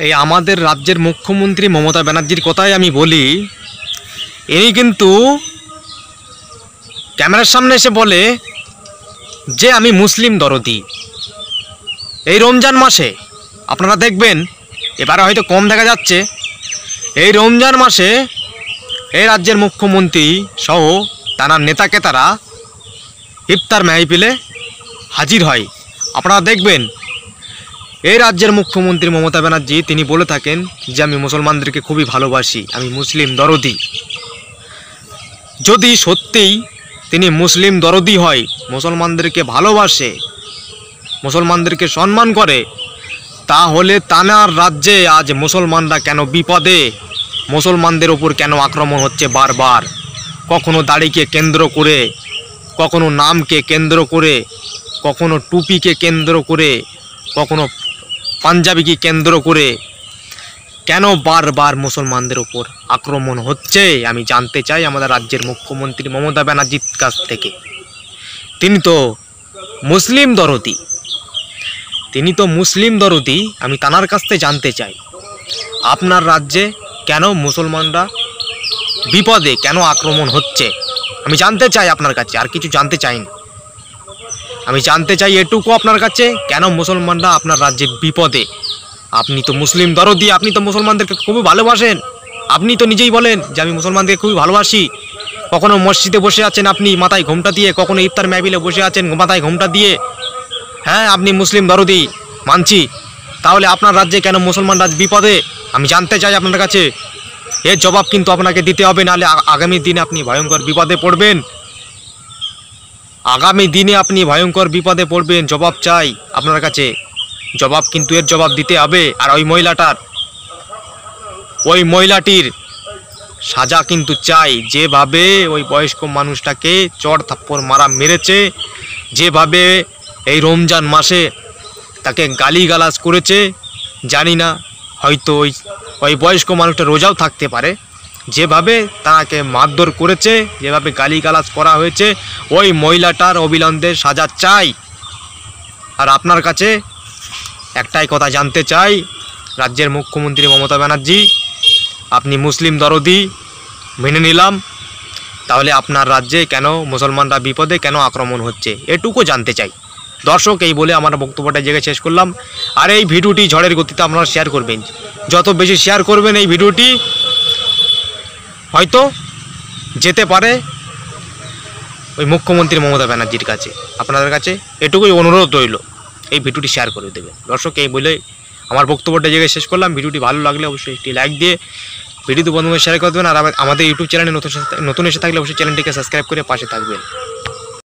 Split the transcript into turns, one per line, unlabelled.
এই আমাদের রাজ্যের মুখ্যমন্ত্রী মমতা ব্যানার্জির কথাই আমি বলি। ইনি কিন্তু ক্যামেরার সামনে এসে বলে যে আমি মুসলিম দরদি। এই রমজান মাসে আপনারা দেখবেন, এবারে হয়তো কম দেখা যাচ্ছে, এই রমজান মাসে এই রাজ্যের মুখ্যমন্ত্রী সহ তার নেতাকে তারা ইফতার মাহফিলে হাজির হয়। আপনারা দেখবেন এই রাজ্যের মুখ্যমন্ত্রী মমতা ব্যানার্জি তিনি বলে থাকেন যে আমি মুসলমানদেরকে খুবই ভালোবাসি, আমি মুসলিম দরদি। যদি সত্যিই তিনি মুসলিম দরদি হয়, মুসলমানদেরকে ভালোবাসে, মুসলমানদেরকে সম্মান করে, তাহলে তানার রাজ্যে আজ মুসলমানরা কেন বিপদে, মুসলমানদের ওপর কেন আক্রমণ হচ্ছে বারবার? কখনো দাড়িকে কেন্দ্র করে, কখনো নামকে কেন্দ্র করে, কখনো টুপিকে কেন্দ্র করে, কখনো পাঞ্জাবিকে কেন্দ্র করে কেন বারবার মুসলমানদের ওপর আক্রমণ হচ্ছে? আমি জানতে চাই আমাদের রাজ্যের মুখ্যমন্ত্রী মমতা ব্যানার্জির কাছ থেকে। তিনি তো মুসলিম দরদি, আমি তানার কাছ থেকে জানতে চাই আপনার রাজ্যে কেন মুসলমানরা বিপদে, কেন আক্রমণ হচ্ছে? আমি জানতে চাই আপনার কাছে, আর কিছু জানতে চাই না। আমি জানতে চাই এটুকু আপনার কাছে, কেন মুসলমানরা আপনার রাজ্যে বিপদে? আপনি তো মুসলিম দরদি, আপনি তো মুসলমানদেরকে খুবই ভালোবাসেন, আপনি তো নিজেই বলেন যে আমি মুসলমানদেরকে খুবই ভালোবাসি। কখনো মসজিদে বসে আছেন আপনি মাথায় ঘোমটা দিয়ে, কখনো ইফতার মাহফিলে বসে আছেন মাথায় ঘোমটা দিয়ে। হ্যাঁ, আপনি মুসলিম দরদি মানছি, তাহলে আপনার রাজ্যে কেন মুসলমানরা বিপদে? আমি জানতে চাই আপনার কাছে। এর জবাব কিন্তু আপনাকে দিতে হবে, নাহলে আগামী দিনে আপনি ভয়ঙ্কর বিপদে পড়বেন। আগামী দিনে আপনি ভয়ঙ্কর বিপদে পড়বেন। জবাব চাই আপনার কাছে, জবাব কিন্তু এর জবাব দিতে হবে। আর ওই মহিলাটির সাজা কিন্তু চাই। যেভাবে ওই বয়স্ক মানুষটাকে চড় থাপ্পড় মারা মেরেছে, যেভাবে এই রমজান মাসে তাকে গালিগালাজ করেছে, জানি না হয়তো ওই বয়স্ক মানুষটা রোজাও থাকতে পারে, যেভাবে তাকে মারধর করেছে, যেভাবে গালিগালাজ করা হয়েছে, ওই মহিলাটার অবিলম্বে সাজা চাই। আর আপনার কাছে একটাই কথা জানতে চাই, রাজ্যের মুখ্যমন্ত্রী মমতা ব্যানার্জি, আপনি মুসলিম দরদি মেনে নিলাম, তাহলে আপনার রাজ্যে কেন মুসলমানরা বিপদে, কেন আক্রমণ হচ্ছে, এটুকু জানতে চাই। দর্শক, এই বলে আমার বক্তব্যটা জায়গায় শেষ করলাম। আর এই ভিডিওটি ঝড়ের গতিতে আপনারা শেয়ার করবেন। যত বেশি শেয়ার করবেন এই ভিডিওটি হয়তো যেতে পারে ওই মুখ্যমন্ত্রী মমতা ব্যানার্জির কাছে। আপনাদের কাছে এটুকুই অনুরোধ রইল, এই ভিডিওটি শেয়ার করে দেবেন। দর্শক, এই বলে আমার বক্তব্যটা জায়গায় শেষ করলাম। ভিডিওটি ভালো লাগলে অবশ্যই একটি লাইক দিয়ে ভিডিওটি বন্ধুদের শেয়ার করে দেবেন। আর আমাদের ইউটিউব চ্যানেলে নতুন এসে থাকলে অবশ্যই চ্যানেলটিকে সাবস্ক্রাইব করে পাশে থাকবেন।